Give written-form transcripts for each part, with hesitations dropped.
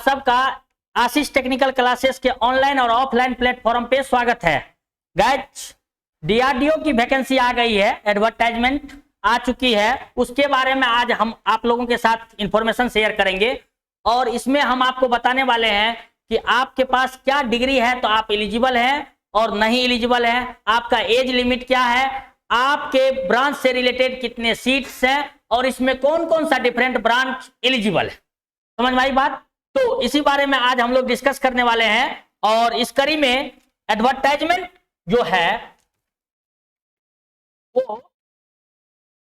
आप सबका आशीष technical classes के ऑनलाइन और ऑफलाइन प्लेटफॉर्म पे स्वागत है। गाइस, डीआरडीओ की वैकेंसी आ गई है, एडवर्टाइजमेंट आ चुकी है, उसके बारे में आज हम आप लोगों के साथ इंफॉर्मेशन शेयर करेंगे और इसमें हम आपको बताने वाले हैं कि आपके पास क्या डिग्री है तो आप एलिजिबल हैं और नहीं एलिजिबल हैं, आपका एज लिमिट क्या है, आपके ब्रांच से रिलेटेड कितने सीट्स हैं और इसमें कौन कौन सा डिफरेंट ब्रांच एलिजिबल है। समझ में आई बात? तो इसी बारे में आज हम लोग डिस्कस करने वाले हैं और इस कड़ी में एडवर्टाइजमेंट जो है वो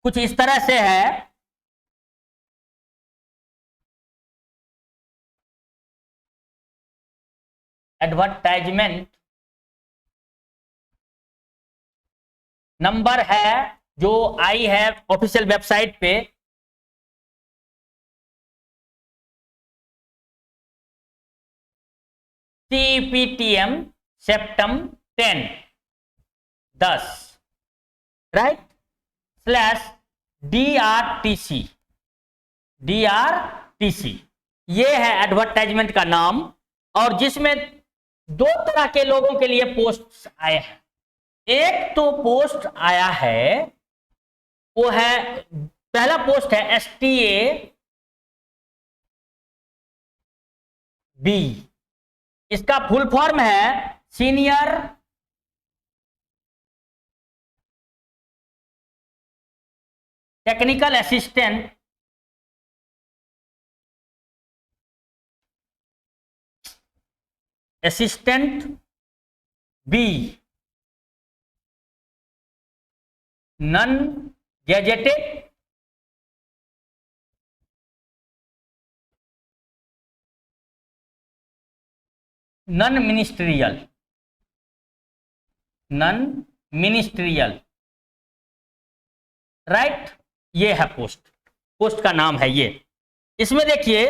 कुछ इस तरह से है। एडवर्टाइजमेंट नंबर है जो आई है ऑफिशियल वेबसाइट पे, CPTM सेप्टम 10 राइट /DRTC ये है एडवर्टाइजमेंट का नाम और जिसमें दो तरह के लोगों के लिए पोस्ट आए हैं। एक तो पोस्ट आया है वो है, पहला पोस्ट है STA B, इसका फुल फॉर्म है senior technical assistant B, non gazetted non ministerial right. ये है पोस्ट का नाम है ये। इसमें देखिए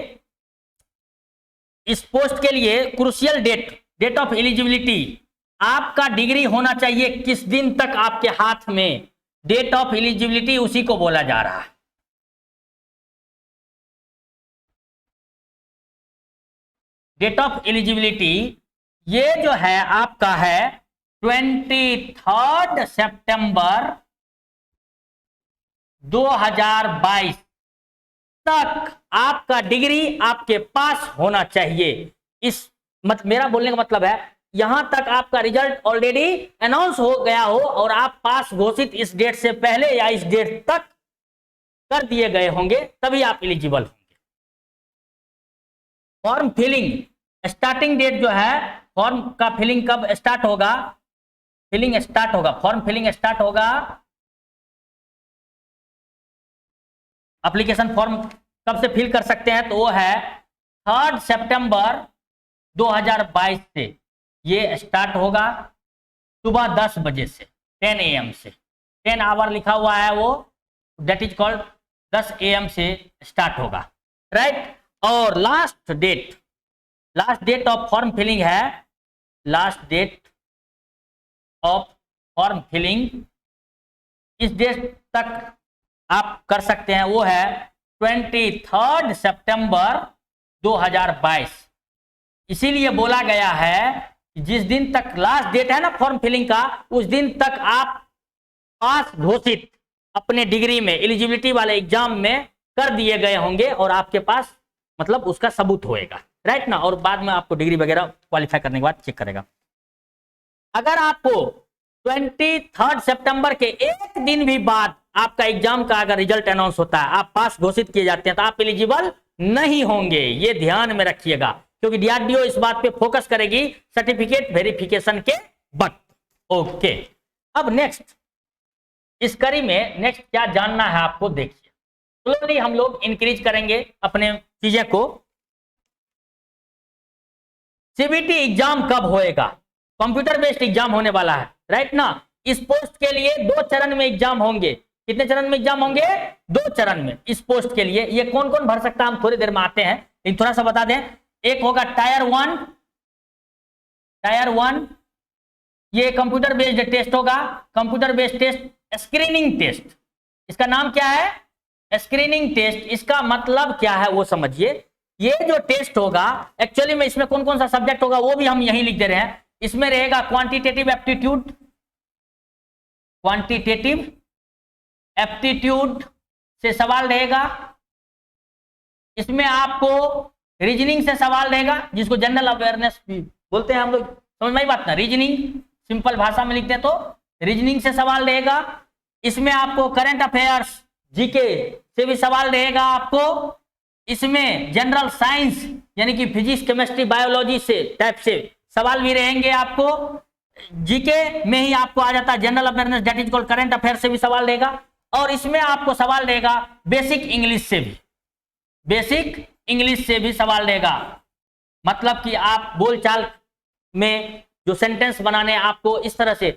इस पोस्ट के लिए क्रूशियल डेट ऑफ एलिजिबिलिटी, आपका डिग्री होना चाहिए किस दिन तक आपके हाथ में, डेट ऑफ एलिजिबिलिटी उसी को बोला जा रहा है। डेट ऑफ एलिजिबिलिटी ये जो है आपका है 23 सितंबर 2022 तक आपका डिग्री आपके पास होना चाहिए। मेरा बोलने का मतलब है यहां तक आपका रिजल्ट ऑलरेडी अनाउंस हो गया हो और आप पास घोषित इस डेट से पहले या इस डेट तक कर दिए गए होंगे, तभी आप एलिजिबल होंगे। फॉर्म फिलिंग स्टार्टिंग डेट जो है, फॉर्म का फिलिंग कब स्टार्ट होगा, फॉर्म फिलिंग स्टार्ट होगा, एप्लीकेशन फॉर्म कब से फिल कर सकते हैं तो वो है 3 सितंबर 2022 से ये स्टार्ट होगा, सुबह 10 बजे से 10 AM से, 10 आवर लिखा हुआ है वो, दैट इज कॉल्ड 10 AM से स्टार्ट होगा राइट। और last date of form filling है, last date of form filling इस डेट तक आप कर सकते हैं, वो है 23 सितंबर 2022। इसीलिए बोला गया है कि जिस दिन तक लास्ट डेट है ना फॉर्म फिलिंग का, उस दिन तक आप पास घोषित अपने डिग्री में एलिजिबिलिटी वाले एग्जाम में कर दिए गए होंगे और आपके पास मतलब उसका सबूत होएगा राइट ना, और बाद में आपको डिग्री वगैरह क्वालिफाई करने के बाद चेक करेगा। अगर आपको 23 सितंबर के एक दिन भी बाद आपका एग्जाम का अगर रिजल्ट अनाउंस होता है, आप पास घोषित किए जाते हैं, तो आप एलिजिबल नहीं होंगे। ये ध्यान में रखिएगा क्योंकि डीआरडीओ इस बात पे फोकस करेगी सर्टिफिकेट वेरिफिकेशन के वक्त। ओके, अब नेक्स्ट इस कड़ी में नेक्स्ट क्या जानना है आपको, देखिए स्लोली हम लोग इंक्रीज करेंगे अपने चीजें को। सीबीटी एग्जाम कब होएगा? कंप्यूटर बेस्ड एग्जाम होने वाला है राइट ना। इस पोस्ट के लिए 2 चरण में एग्जाम होंगे। कितने चरण में एग्जाम होंगे? 2 चरण में इस पोस्ट के लिए। ये कौन कौन भर सकता है हम थोड़ी देर में आते हैं, लेकिन थोड़ा सा बता दें। एक होगा टायर 1, ये कंप्यूटर बेस्ड टेस्ट होगा, computer based test screening test. इसका नाम क्या है? Screening test. इसका मतलब क्या है वो समझिए। ये जो टेस्ट होगा एक्चुअली में इसमें कौन कौन सा सब्जेक्ट होगा वो भी हम यहीं लिख दे रहे हैं। इसमें रहेगा क्वांटिटेटिव एप्टीट्यूड, क्वांटिटेटिव एप्टीट्यूड से सवाल रहेगा। इसमें आपको रीजनिंग से सवाल रहेगा, जिसको जनरल अवेयरनेस बोलते हैं हम लोग, समझ में आई बात ना। रीजनिंग सिंपल भाषा में लिखते हैं तो रीजनिंग से सवाल रहेगा। इसमें आपको करंट अफेयर्स जीके से भी सवाल रहेगा आपको। इसमें जनरल साइंस यानी कि फिजिक्स केमिस्ट्री बायोलॉजी से टाइप से सवाल भी रहेंगे आपको। जीके में ही आपको आ जाता है general awareness, that is called current affair से भी सवाल रहेगा। और इसमें आपको सवाल रहेगा बेसिक इंग्लिश से भी, बेसिक इंग्लिश से भी सवाल रहेगा। मतलब कि आप बोलचाल में जो सेंटेंस बनाने आपको इस तरह से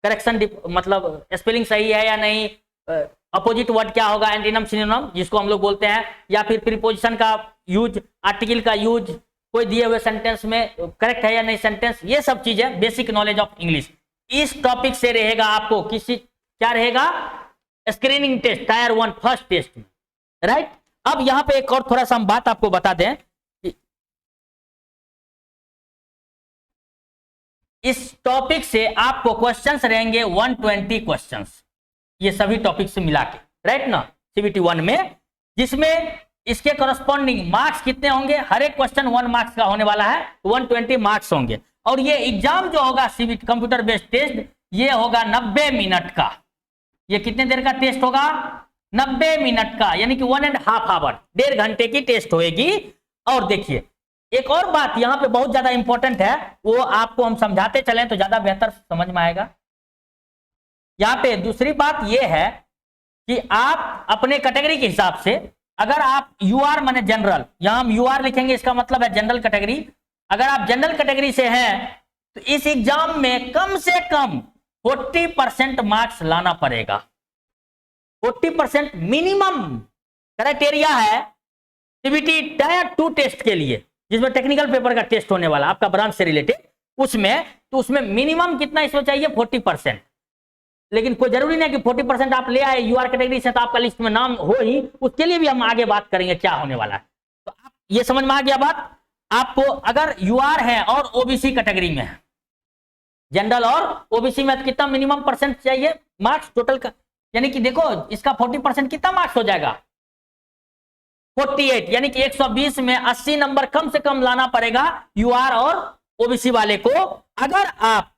करेक्शन, मतलब स्पेलिंग सही है या नहीं, अपोजिट वर्ड क्या होगा, एंटीनम सिनोनिम जिसको हम लोग बोलते हैं, या फिर प्रीपोजिशन का यूज, आर्टिकल का यूज, कोई दिए हुए सेंटेंस में करेक्ट है या नहीं सेंटेंस, ये सब चीजें बेसिक नॉलेज ऑफ इंग्लिश। इस टॉपिक से रहेगा आपको किसी क्या रहेगा, screening test tier 1 first test में, राइट। अब यहां पे एक और थोड़ा सा हम बात आपको बता दें, इस टॉपिक से आपको क्वेश्चंस रहेंगे 120 क्वेश्चंस, ये सभी टॉपिक से मिला के, राइट ना, सीबीटी 1 में, जिसमें इसके करस्पॉन्डिंग मार्क्स कितने होंगे, हर एक क्वेश्चन 1 मार्क्स का होने वाला है, 120 मार्क्स होंगे। और ये एग्जाम जो होगा सीबीटी कंप्यूटर बेस्ड टेस्ट, ये होगा 90 मिनट का। ये कितने देर का टेस्ट होगा, 90 मिनट का, यानी कि 1.5 आवर, 1.5 घंटे की टेस्ट होगी। और देखिए एक और बात यहाँ पे बहुत ज्यादा इंपॉर्टेंट है, वो आपको हम समझाते चलें तो ज्यादा बेहतर समझ में आएगा। यहाँ पे दूसरी बात ये है कि आप अपने कैटेगरी के हिसाब से, अगर आप यूआर माने जनरल, यहां हम यूआर लिखेंगे, इसका मतलब है जनरल कैटेगरी। अगर आप जनरल कैटेगरी से हैं तो इस एग्जाम में कम से कम 40% मार्क्स लाना पड़ेगा। 40% मिनिमम क्राइटेरिया है सीबीटी टायर 2 टेस्ट के लिए, जिसमें टेक्निकल पेपर का टेस्ट होने वाला आपका ब्रांच से रिलेटेड, उसमें तो उसमें मिनिमम कितना इसमें चाहिए, 40%। लेकिन कोई जरूरी नहीं कि 40% आप ले आए यूआर कैटेगरी से तो आपका लिस्ट में नाम हो ही, उसके लिए भी हम आगे बात करेंगे क्या होने वाला है। तो आप ये समझ में आ गया बात आपको। अगर यूआर है और ओबीसी कैटेगरी में है, जनरल और ओबीसी में, तो कितना मिनिमम परसेंट चाहिए मार्क्स टोटल का, यानी कि देखो इसका 40% कितना मार्क्स हो जाएगा, 48, यानी कि 120 में 80 नंबर कम से कम लाना पड़ेगा यूआर और ओबीसी वाले को। अगर आप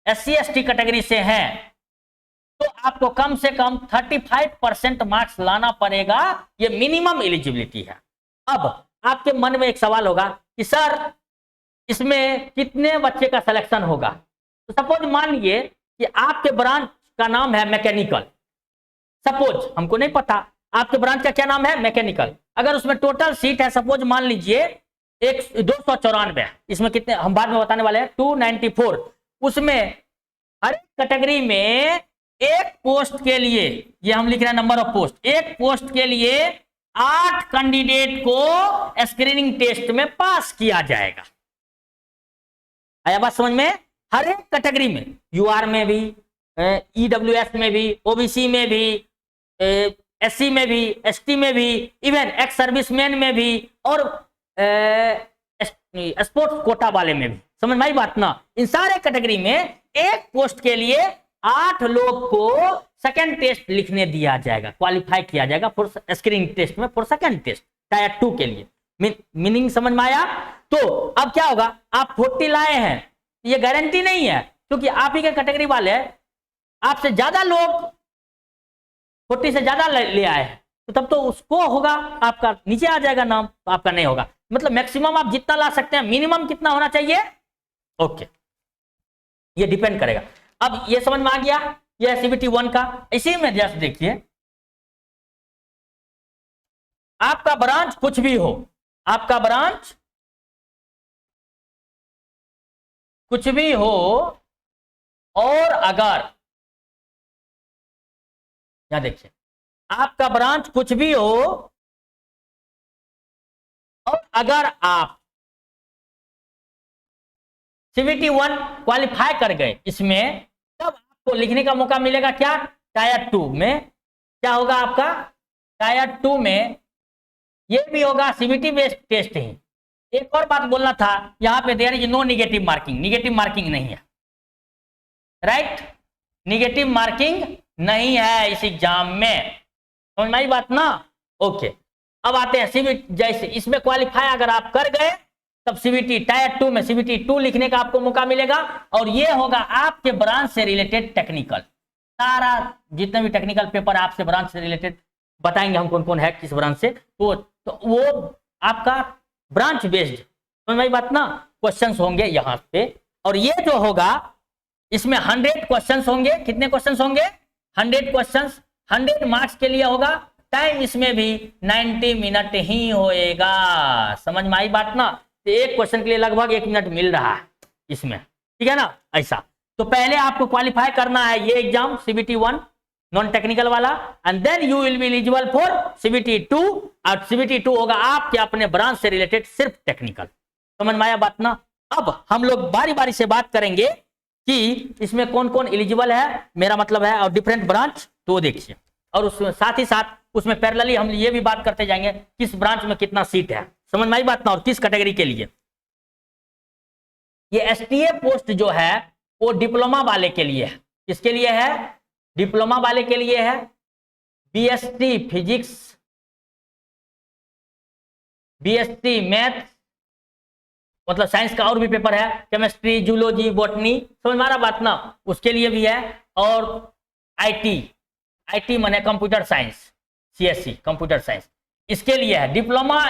SC ST कैटेगरी से हैं तो आपको कम से कम 35% मार्क्स लाना पड़ेगा, ये मिनिमम एलिजिबिलिटी है। अब आपके मन में एक सवाल होगा कि सर इसमें कितने बच्चे का सिलेक्शन होगा। तो सपोज मानिए कि आपके ब्रांच का नाम है मैकेनिकल, सपोज, हमको नहीं पता आपके ब्रांच का क्या नाम है, मैकेनिकल। अगर उसमें टोटल सीट है सपोज मान लीजिए 294, इसमें कितने हम बाद में बताने वाले हैं, 294, उसमें हर कैटेगरी में एक पोस्ट के लिए, ये हम लिख रहे हैं नंबर ऑफ पोस्ट, एक पोस्ट के लिए 8 कैंडिडेट को स्क्रीनिंग टेस्ट में पास किया जाएगा। आया बात समझ में, हर एक कैटेगरी में, यूआर में भी, ईडब्ल्यूएस में भी, ओबीसी में भी, एससी में भी, एसटी में भी, इवन एक्स सर्विसमैन में भी, और स्पोर्ट्स कोटा वाले में भी, समझ में आई बात ना। इन सारे कैटेगरी में एक पोस्ट के लिए 8 लोग को सेकंड टेस्ट लिखने दिया जाएगा, क्वालिफाई किया जाएगा फॉर स्क्रीनिंग टेस्ट में, फॉर सेकंड टेस्ट टायर 2 के लिए। मीनिंग समझ में आया। तो अब क्या होगा, आप 40 लाए हैं, ये गारंटी नहीं है, क्योंकि आप ही के कैटेगरी वाले आपसे ज्यादा लोग 40 से ज्यादा ले आए हैं, तो तब तो उसको होगा, आपका नीचे आ जाएगा नाम, तो आपका नहीं होगा। मतलब मैक्सिमम आप जितना ला सकते हैं, मिनिमम कितना होना चाहिए, ओके, ये डिपेंड करेगा। अब ये समझ में आ गया, ये सीबीटी 1 का। इसी में जस्ट देखिए, आपका ब्रांच कुछ भी हो, आपका ब्रांच कुछ भी हो, और अगर यहां देखिए आपका ब्रांच कुछ भी हो, और अगर आप सीबीटी 1 क्वालिफाई कर गए इसमें, तब आपको लिखने का मौका मिलेगा क्या, टायर 2 में। क्या होगा आपका, टायर 2 में ये भी होगा सीबीटी बेस्ड टेस्ट ही। एक और बात बोलना था, यहाँ पे there is no negative marking, negative marking नहीं है, राइट, निगेटिव मार्किंग नहीं है इस एग्जाम में, समझ में आई बात ना। ओके, अब आते हैं सीबीटी, जैसे इसमें क्वालिफाई अगर आप कर गए तब सीबीटी टायर 2 में सीबीटी 2 लिखने का आपको मौका मिलेगा, और ये होगा आपके ब्रांच से रिलेटेड टेक्निकल, सारा जितने भी टेक्निकल पेपर आपसे ब्रांच से रिलेटेड बताएंगे हम कौन कौन है किस ब्रांच से, तो वो आपका ब्रांच बेस्ड, समझ में बात ना, क्वेश्चंस होंगे यहाँ पे। और ये जो होगा इसमें 100 क्वेश्चंस होंगे, कितने क्वेश्चंस होंगे, 100 क्वेश्चंस, 100 मार्क्स के लिए होगा। टाइम इसमें भी 90 मिनट ही होएगा, समझ में आई बात ना। तो एक क्वेश्चन के लिए लगभग 1 मिनट मिल रहा है इसमें, ठीक है ना, ऐसा। तो पहले आपको क्वालिफाई करना है ये एग्जाम सीबीटी 1 नॉन टेक्निकल वाला, and then you will be eligible for CBT 2, और सीबीटी 2 होगा आपके अपने ब्रांच से रिलेटेड सिर्फ टेक्निकल, समझ में आया बात ना। अब हम लोग बारी बारी से बात करेंगे कि इसमें कौन कौन एलिजिबल है, मेरा मतलब है, और डिफरेंट ब्रांच, तो देखिए, और उसमें साथ ही साथ उसमें पैरेलली हम ये भी बात करते जाएंगे किस ब्रांच में कितना सीट है, समझ में आई बात ना, और किस कैटेगरी के लिए। ये एसटीए पोस्ट जो है वो डिप्लोमा वाले के लिए है, किसके लिए है, डिप्लोमा वाले के लिए है। बीएसटी फिजिक्स, बीएसटी मैथ, मतलब साइंस का और भी पेपर है, केमिस्ट्री, जूलॉजी, बॉटनी, समझ में आ रहा बात ना, उसके लिए भी है। और आईटी, आईटी माने computer science, CSC computer science, इसके लिए है। डिप्लोमा,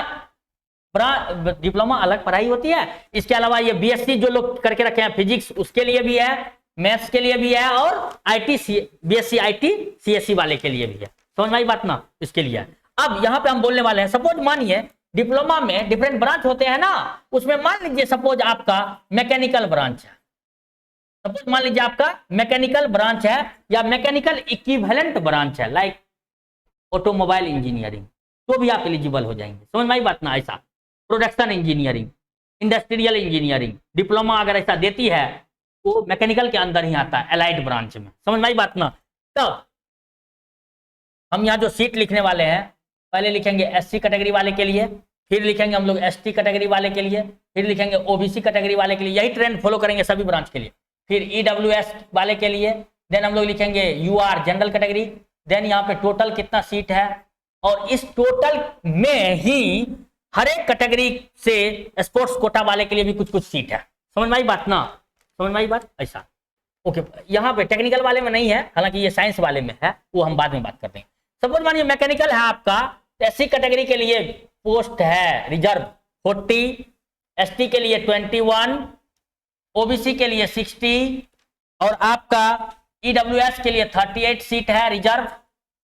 डिप्लोमा अलग पढ़ाई होती है, इसके अलावा ये बीएससी जो लोग करके रखे हैं फिजिक्स, उसके लिए भी है, मैथ्स के लिए भी है, और आईटी बीएससी आईटी सीएससी वाले के लिए भी है, समझ में आई बात ना, इसके लिए है। अब यहाँ पे हम बोलने वाले हैं, सपोज मानिए डिप्लोमा में डिफरेंट ब्रांच होते हैं ना, उसमें मान लीजिए सपोज आपका मैकेनिकल ब्रांच है, सपोज मान लीजिए आपका मैकेनिकल ब्रांच है या मैकेनिकल इक्विवेलेंट ब्रांच है, लाइक ऑटोमोबाइल इंजीनियरिंग, तो भी आप एलिजिबल हो जाएंगे, समझ में आई बात ना। ऐसा production engineering, industrial engineering, diploma अगर ऐसा देती है वो मैकेनिकल के अंदर ही आता है, एलाइड ब्रांच में, समझ में आई बात ना। तब हम यहाँ जो सीट लिखने वाले हैं, पहले लिखेंगे एससी कैटेगरी वाले के लिए, फिर लिखेंगे हम लोग एसटी कैटेगरी वाले के लिए, फिर लिखेंगे ओबीसी कैटेगरी वाले के लिए, यही ट्रेंड फॉलो करेंगे सभी ब्रांच के लिए। फिर ईडब्ल्यूएस वाले के लिए, देन हम लोग लिखेंगे यूआर जनरल कैटेगरी, देन यहाँ पे टोटल कितना सीट है, और इस टोटल में ही हर एक कैटेगरी से स्पोर्ट्स कोटा वाले के लिए भी कुछ कुछ सीट है, समझ में आई बात ना, समझ में आई बात। ऐसा ओके, यहाँ पे टेक्निकल वाले में नहीं है, हालांकि ये साइंस वाले में है, वो हम बाद में बात करते हैं। सपोज मानिए मैकेनिकल है आपका, एससी कैटेगरी के लिए पोस्ट है रिजर्व 40, एसटी के लिए 21, ओबीसी के लिए 60, और आपका ईडब्ल्यूएस के लिए 38 सीट है रिजर्व,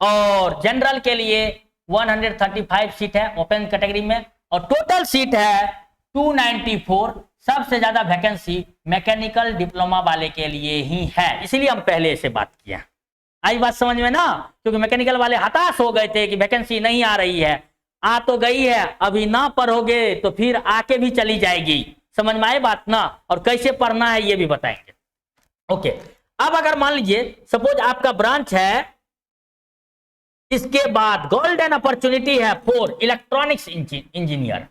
और जनरल के लिए 135 सीट है ओपन कैटेगरी में, और टोटल सीट है 294। सबसे ज्यादा वैकेंसी मैकेनिकल डिप्लोमा वाले के लिए ही है, इसीलिए हम पहले से बात किया। आई बात समझ में ना, क्योंकि मैकेनिकल वाले हताश हो गए थे कि वैकेंसी नहीं आ रही है, आ तो गई है, अभी ना पढ़ोगे तो फिर आके भी चली जाएगी, समझ में आए बात ना, और कैसे पढ़ना है ये भी बताएंगे। ओके, अब अगर मान लीजिए सपोज आपका ब्रांच है, इसके बाद गोल्डन अपॉर्चुनिटी है फॉर इलेक्ट्रॉनिक्स इंजीनियर,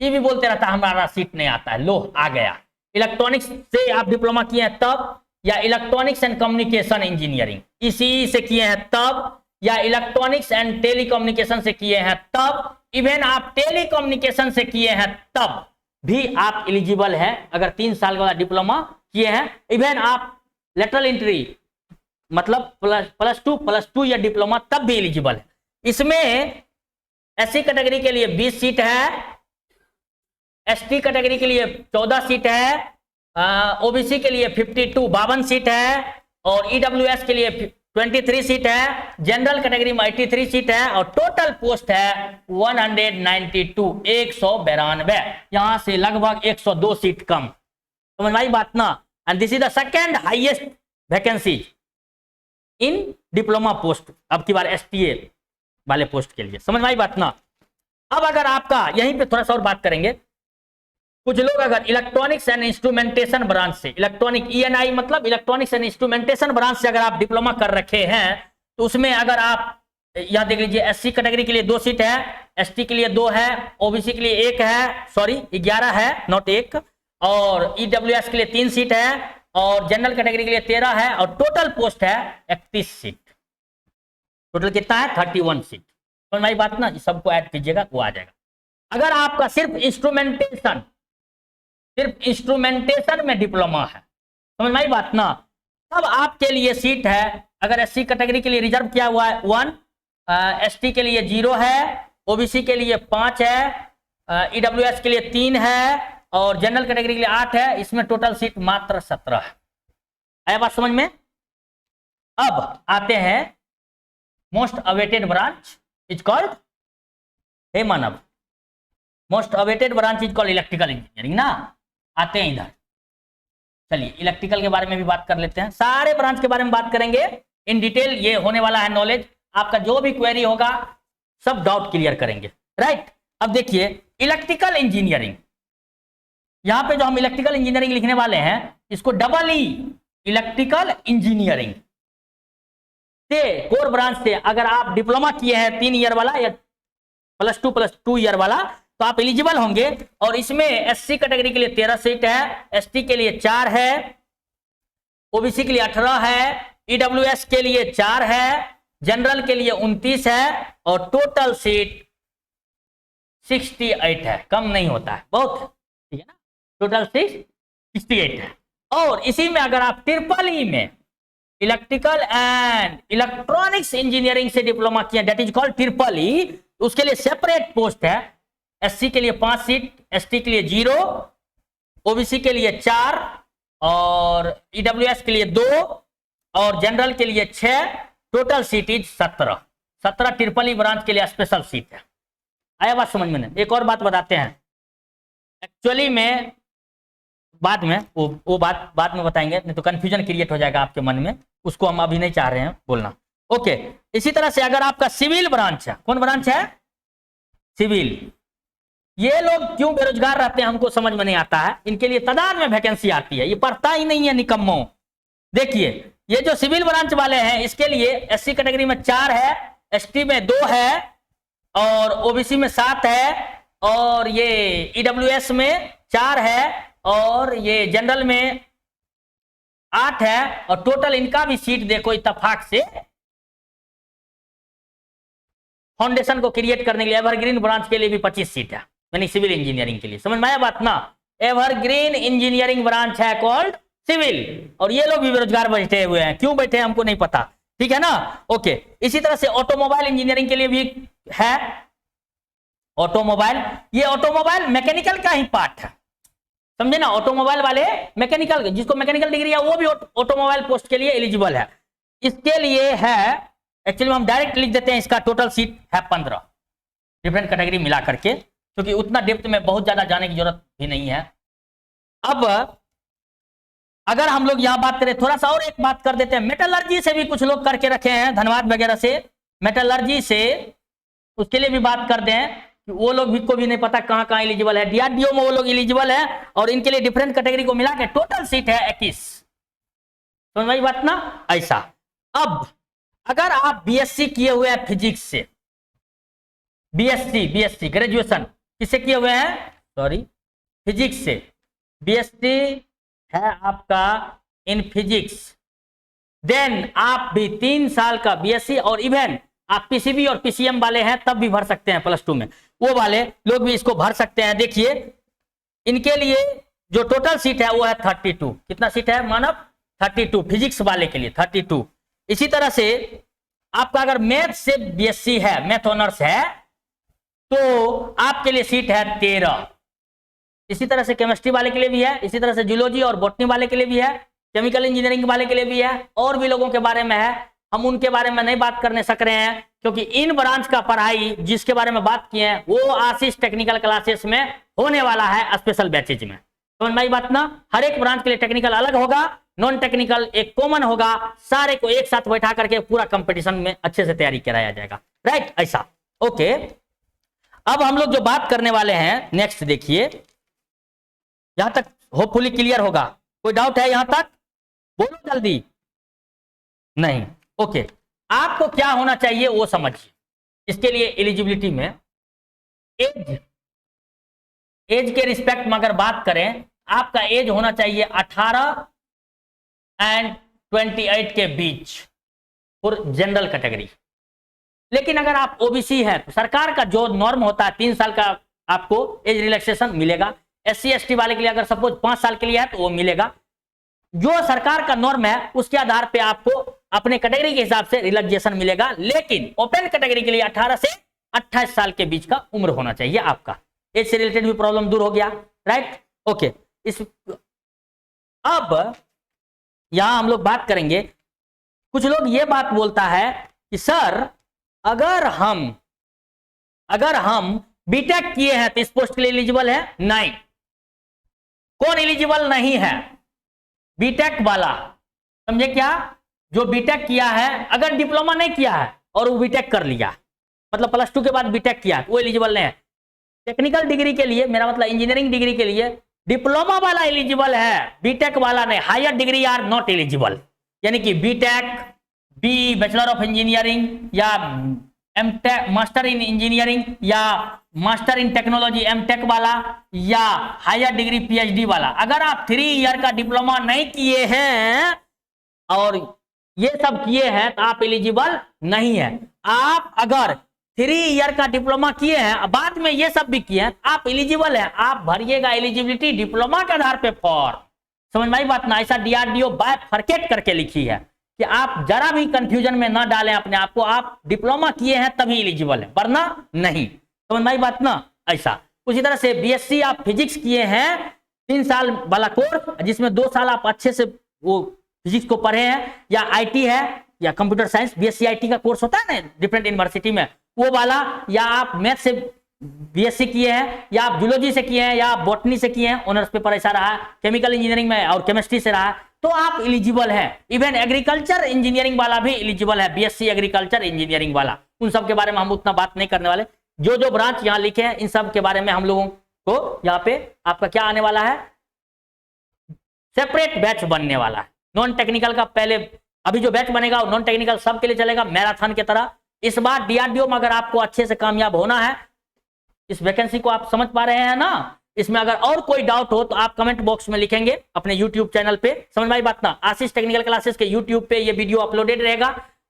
ये भी बोलते रहता हमारा सीट नहीं आता है, लो आ गया। इलेक्ट्रॉनिक्स से आप डिप्लोमा किए हैं तब, या इलेक्ट्रॉनिक्स एंड कम्युनिकेशन इंजीनियरिंग इसी से किए हैं तब, या इलेक्ट्रॉनिक्स एंड टेलीकम्युनिकेशन से किए हैं तब, इवन आप टेलीकम्युनिकेशन से किए हैं तब भी आप एलिजिबल हैं, अगर 3 साल का डिप्लोमा किए हैं। इवन आप लेटरल एंट्री मतलब +2 या डिप्लोमा तब भी एलिजिबल है। इसमें एससी कैटेगरी के लिए 20 सीट है, एसटी कैटेगरी के लिए 14 सीट है, ओबीसी के लिए 52 सीट है, और ईडब्ल्यूएस के लिए 23 सीट है, जनरल कैटेगरी में 83 सीट है, और टोटल पोस्ट है 192 192, यहां से लगभग 102 सीट कम, समझ में आई बात ना। And this is the second highest vacancy in diploma post, अब की बार एसटीए वाले पोस्ट के लिए, समझ में आई बात ना। अब अगर आपका यहीं पे थोड़ा सा और बात करेंगे, कुछ लोग अगर इलेक्ट्रॉनिक्स एंड इंस्ट्रूमेंटेशन ब्रांच से, इलेक्ट्रॉनिक ईएनआई मतलब इलेक्ट्रॉनिक्स एंड इंस्ट्रूमेंटेशन ब्रांच से अगर आप डिप्लोमा कर रखे हैं, तो उसमें अगर आप यहां देख लीजिए, एससी कैटेगरी के लिए 2 सीट है, एसटी के लिए 2 है, ओबीसी के लिए 1 है, सॉरी 11 है, नॉट 1, और ईडब्ल्यूएस के लिए 3 सीट है, और जनरल कैटेगरी के लिए 13 है, और टोटल पोस्ट है 31 सीट। टोटल कितना है? 31 सीट। समझ में आई बात ना? सबको ऐड कीजिएगा, वो आ जाएगा। अगर आपका सिर्फ इंस्ट्रूमेंटेशन में डिप्लोमा है, समझ में आई बात ना, तब आपके लिए सीट है। अगर एससी कैटेगरी के लिए रिजर्व किया हुआ है 1, एसटी के लिए 0 है, ओबीसी के लिए 5 है, ईडब्ल्यूएस के लिए 3 है, और जनरल कैटेगरी के लिए 8 है। इसमें टोटल सीट मात्र 17 है। आया बात समझ में? अब आते हैं most awaited branch is called, हे मानव, most awaited branch is called electrical engineering ना। आते हैं इधर, चलिए इलेक्ट्रिकल के बारे में भी बात कर लेते हैं। सारे ब्रांच के बारे में बात करेंगे इन डिटेल, ये होने वाला है नॉलेज। आपका जो भी क्वेरी होगा सब डाउट क्लियर करेंगे, राइट। अब देखिए इलेक्ट्रिकल इंजीनियरिंग, यहां पे जो हम इलेक्ट्रिकल इंजीनियरिंग लिखने वाले हैं, इसको डबल ई इलेक्ट्रिकल इंजीनियरिंग से कोर ब्रांच से अगर आप डिप्लोमा किए हैं 3 ईयर वाला या +2 ईयर वाला, तो आप एलिजिबल होंगे। और इसमें एससी कैटेगरी के लिए 13 सीट है, एसटी के लिए 4 है, ओबीसी के लिए 18 है, ईडब्ल्यूएस के लिए 4 है, जनरल के लिए 29 है, और टोटल सीट 68 है। कम नहीं होता है, बहुत, ठीक है ना। टोटल सीट 68 है। और इसी में अगर आप ट्रिपल ई में इलेक्ट्रिकल एंड इलेक्ट्रॉनिक्स इंजीनियरिंग से डिप्लोमा किया, that is called triple E, उसके लिए सेपरेट पोस्ट है। एससी के लिए 5 सीट, एसटी के लिए 0, ओबीसी के लिए 4, और ईडब्ल्यूएस के लिए 2, और जनरल के लिए 6। Total seat is 17 triple E branch के लिए स्पेशल सीट है। आया बात समझ में? एक और बात बताते हैं, एक्चुअली में बाद में वो बात बाद में बताएंगे, नहीं तो कंफ्यूजन क्रिएट हो जाएगा आपके मन में, उसको हम अभी नहीं चाह रहे हैं बोलना। ओके, इसी तरह से अगर आपका सिविल ब्रांच है, कौन ब्रांच है? सिविल। ये लोग क्यों बेरोजगार रहते हैं हमको समझ में नहीं आता है। इनके लिए तादाद में वैकेंसी आती है, ये पढ़ता ही नहीं है निकम्मो। देखिए ये जो सिविल ब्रांच वाले हैं, इसके लिए एससी कैटेगरी में 4 है, एसटी में 2 है, और ओबीसी में 7 है, और ये ईडब्ल्यूएस में 4 है, और ये जनरल में 8 है। और टोटल इनका भी सीट देखो इत्तेफाक से फाउंडेशन को क्रिएट करने के लिए एवरग्रीन ब्रांच के लिए भी 25 सीट है, यानी सिविल इंजीनियरिंग के लिए। समझ में आया बात ना? एवरग्रीन इंजीनियरिंग ब्रांच है कॉल्ड सिविल। और ये लोग भी बेरोजगार बैठे हुए हैं, क्यों बैठे हैं हमको नहीं पता, ठीक है ना। ओके, इसी तरह से ऑटोमोबाइल इंजीनियरिंग के लिए भी है। ऑटोमोबाइल, ये ऑटोमोबाइल मैकेनिकल का ही पार्ट है, समझे ना। ऑटोमोबाइल वाले मैकेनिकल, जिसको मैकेनिकल डिग्री है वो भी ऑटोमोबाइल पोस्ट के लिए एलिजिबल है। इसके लिए है, एक्चुअली हम डायरेक्ट लिख देते हैं, इसका टोटल सीट है 15 डिफरेंट कैटेगरी मिला करके, क्योंकि उतना डेप्थ में बहुत ज्यादा जाने की जरूरत भी नहीं है। अब अगर हम लोग यहाँ बात करें, थोड़ा सा और एक बात कर देते हैं, मेटलर्जी से भी कुछ लोग करके रखे हैं, धनबाद वगैरह से, मेटलर्जी से, उसके लिए भी बात कर दें। वो लोग भी को भी नहीं पता कहां कहां एलिजिबल है। डीआरडीओ में वो लोग एलिजिबल है, और इनके लिए डिफरेंट कैटेगरी को मिला के टोटल सीट है 21। समझ में बात ना? ऐसा। अब अगर आप बीएससी किए हुए हैं फिजिक्स से, बीएससी ग्रेजुएशन किससे किए हुए हैं? सॉरी, फिजिक्स से बीएससी है आपका इन फिजिक्स, देन आप भी 3 साल का बीएससी, और इवन आप पीसीबी और पीसीएम वाले हैं तब भी भर सकते हैं, +2 में वो वाले लोग भी इसको भर सकते हैं। देखिए इनके लिए जो टोटल सीट है वो है 32। कितना सीट है मानव? 32 फिजिक्स वाले के लिए 32। इसी तरह से आपका अगर मैथ से बीएससी है, मैथ ऑनर्स है, तो आपके लिए सीट है 13। इसी तरह से केमिस्ट्री वाले के लिए भी है, इसी तरह से जूलॉजी और बॉटनी वाले के लिए भी है, केमिकल इंजीनियरिंग वाले के लिए भी है, और भी लोगों के बारे में है। हम उनके बारे में नहीं बात करने सक रहे हैं, क्योंकि इन ब्रांच का पढ़ाई जिसके बारे में बात किए हैं वो आशीष टेक्निकल क्लासेस में होने वाला है, स्पेशल बैचेज में। तो नई बात ना, हर एक ब्रांच के लिए टेक्निकल अलग होगा, नॉन टेक्निकल एक कॉमन होगा, सारे को एक साथ बैठा करके पूरा कंपटीशन में अच्छे से तैयारी कराया जाएगा, राइट। ऐसा, ओके। अब हम लोग जो बात करने वाले हैं नेक्स्ट, देखिए यहां तक होपफुली क्लियर होगा। कोई डाउट है यहां तक? बोलो जल्दी। नहीं, ओके। आपको क्या होना चाहिए वो समझिए। इसके लिए एलिजिबिलिटी में एज एज के रिस्पेक्ट में अगर बात करें, आपका एज होना चाहिए 18 एंड 28 के बीच फॉर जनरल कैटेगरी। लेकिन अगर आप ओबीसी है तो सरकार का जो नॉर्म होता है 3 साल का आपको एज रिलैक्सेशन मिलेगा। SC ST वाले के लिए अगर सपोज 5 साल के लिए है तो वो मिलेगा। जो सरकार का नॉर्म है उसके आधार पे आपको अपने कैटेगरी के हिसाब से रिलैक्सेशन मिलेगा। लेकिन ओपन कैटेगरी के लिए 18 से 28 साल के बीच का उम्र होना चाहिए आपका। एज से रिलेटेड भी प्रॉब्लम दूर हो गया, राइट? ओके, अब यहां हम लोग बात करेंगे। कुछ लोग ये बात बोलता है कि सर अगर हम बीटेक किए हैं तो इस पोस्ट के लिए एलिजिबल है? नहीं। कौन एलिजिबल नहीं है? बीटेक वाला। समझे क्या? जो बीटेक किया है, अगर डिप्लोमा नहीं किया है और वो बीटेक कर लिया, मतलब +2 के बाद बीटेक किया, वो एलिजिबल नहीं है। टेक्निकल डिग्री के लिए, मेरा मतलब इंजीनियरिंग डिग्री के लिए डिप्लोमा वाला एलिजिबल है, बीटेक वाला नहीं। Higher degree are not eligible. यानी कि B Tech, B bachelor of engineering या एमटेक, मास्टर इन इंजीनियरिंग या मास्टर इन टेक्नोलॉजी एमटेक वाला या हायर डिग्री PhD वाला, अगर आप 3 ईयर का डिप्लोमा नहीं किए हैं और ये सब किए हैं तो आप एलिजिबल नहीं है। आप अगर 3 ईयर का डिप्लोमा किए हैं, बाद में ये सब भी किए हैं, आप एलिजिबल है। आप भरिएगा एलिजिबिलिटी डिप्लोमा के आधार पे फॉर्म। समझ में आई बात ना? ऐसा DRDO बायफरकेट करके लिखी है कि आप जरा भी कंफ्यूजन में ना डालें अपने आप को। आप डिप्लोमा किए हैं तभी एलिजिबल है, वरना नहीं। समझ में आई बात ना? ऐसा उसी तरह से BSc आप फिजिक्स किए हैं, 3 साल वाला कोर्स जिसमें 2 साल आप अच्छे से वो फिजिक्स को पढ़े हैं, या IT है या कंप्यूटर साइंस, BSc IT का कोर्स होता है ना डिफरेंट यूनिवर्सिटी में, वो वाला, या आप मैथ से BSc किए हैं, या आप जूलॉजी से किए हैं, या आप बॉटनी से किए हैं, ऑनर्स पेपर ऐसा रहा है, केमिकल इंजीनियरिंग में और केमिस्ट्री से रहा है, तो आप एलिजिबल है। इवन एग्रीकल्चर इंजीनियरिंग वाला भी एलिजिबल है, BSc एग्रीकल्चर इंजीनियरिंग वाला। उन सब के बारे में हम उतना बात नहीं करने वाले। जो जो ब्रांच यहाँ लिखे हैं इन सब के बारे में हम लोगों को यहाँ पे आपका क्या आने वाला है, सेपरेट बैच बनने वाला है। नॉन टेक्निकल का पहले, अभी जो बैच बनेगा वो नॉन टेक्निकल सब के लिए चलेगा, मैराथन की तरह। इस बार DRDO में अगर आपको अच्छे से कामयाब होना है, इस वैकेंसी को आप समझ पा रहे हैं ना? इसमें अगर और कोई डाउट हो तो आप कमेंट बॉक्स में लिखेंगे अपने यूट्यूब चैनल पे। समझ में आई बात ना? आशीष टेक्निकल क्लासेस के यूट्यूब पे ये वीडियो अपलोडेड रहेगा।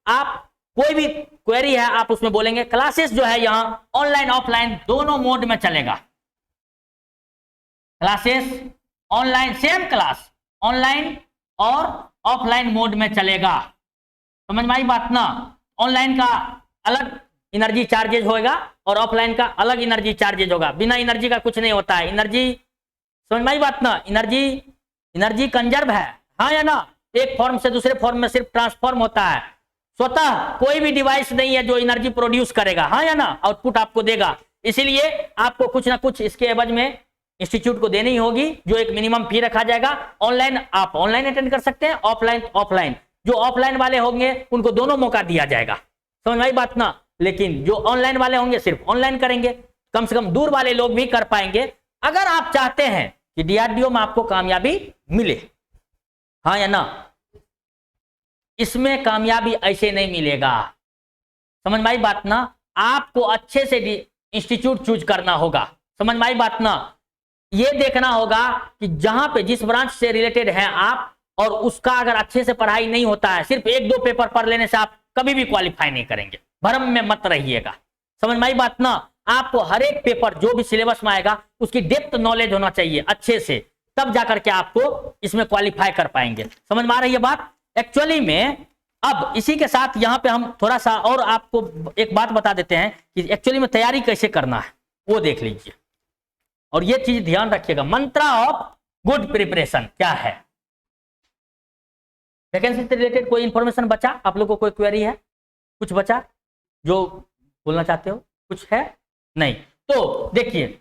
आप कोई भी क्वेरी है आप उसमें बोलेंगे। क्लासेस जो है यहाँ ऑनलाइन ऑफलाइन दोनों मोड में चलेगा। Classes online, same class online और ऑफलाइन मोड में चलेगा। समझ में आई बात ना? ऑनलाइन का अलग एनर्जी चार्जेज होगा और ऑफलाइन का अलग एनर्जी चार्जेज होगा। बिना एनर्जी का कुछ नहीं होता है। एनर्जी, समझ में आई बात ना? एनर्जी कंजर्व है, हाँ या ना? एक फॉर्म से दूसरे फॉर्म में सिर्फ ट्रांसफॉर्म होता है। स्वतः कोई भी डिवाइस नहीं है जो एनर्जी प्रोड्यूस करेगा, हाँ या ना? आउटपुट आपको देगा। इसीलिए आपको कुछ ना कुछ इसके एवज में इंस्टीट्यूट को देनी होगी, जो एक मिनिमम फी रखा जाएगा। ऑनलाइन आप ऑनलाइन अटेंड कर सकते हैं, ऑफलाइन ऑफलाइन। जो ऑफलाइन वाले होंगे उनको दोनों मौका दिया जाएगा। समझ में आई बात ना? लेकिन जो ऑनलाइन वाले होंगे सिर्फ ऑनलाइन करेंगे। कम से कम दूर वाले लोग भी कर पाएंगे। अगर आप चाहते हैं कि DRDO में आपको कामयाबी मिले, हाँ या ना? इसमें कामयाबी ऐसे नहीं मिलेगा। समझ में आई बात ना? आपको अच्छे से इंस्टीट्यूट चूज करना होगा। समझ में आई बात ना? ये देखना होगा कि जहां पे जिस ब्रांच से रिलेटेड है आप, और उसका अगर अच्छे से पढ़ाई नहीं होता है, सिर्फ 1-2 पेपर पढ़ लेने से आप कभी भी क्वालिफाई नहीं करेंगे। भ्रम में मत रहिएगा। समझ में आई बात ना? आपको हर एक पेपर जो भी सिलेबस में आएगा उसकी डेप्थ नॉलेज होना चाहिए अच्छे से, तब जाकर के आपको इसमें क्वालिफाई कर पाएंगे। समझ में आ रही है बात? एक्चुअली में अब इसी के साथ यहाँ पे हम थोड़ा सा और आपको एक बात बता देते हैं कि एक्चुअली में तैयारी कैसे करना है, वो देख लीजिए। और ये चीज ध्यान रखिएगा, मंत्रा ऑफ गुड प्रिपरेशन क्या है। वैकेंसी से रिलेटेड कोई इंफॉर्मेशन बचा? आप लोग को कोई क्वेरी है? कुछ बचा जो बोलना चाहते हो? कुछ है? नहीं तो देखिए,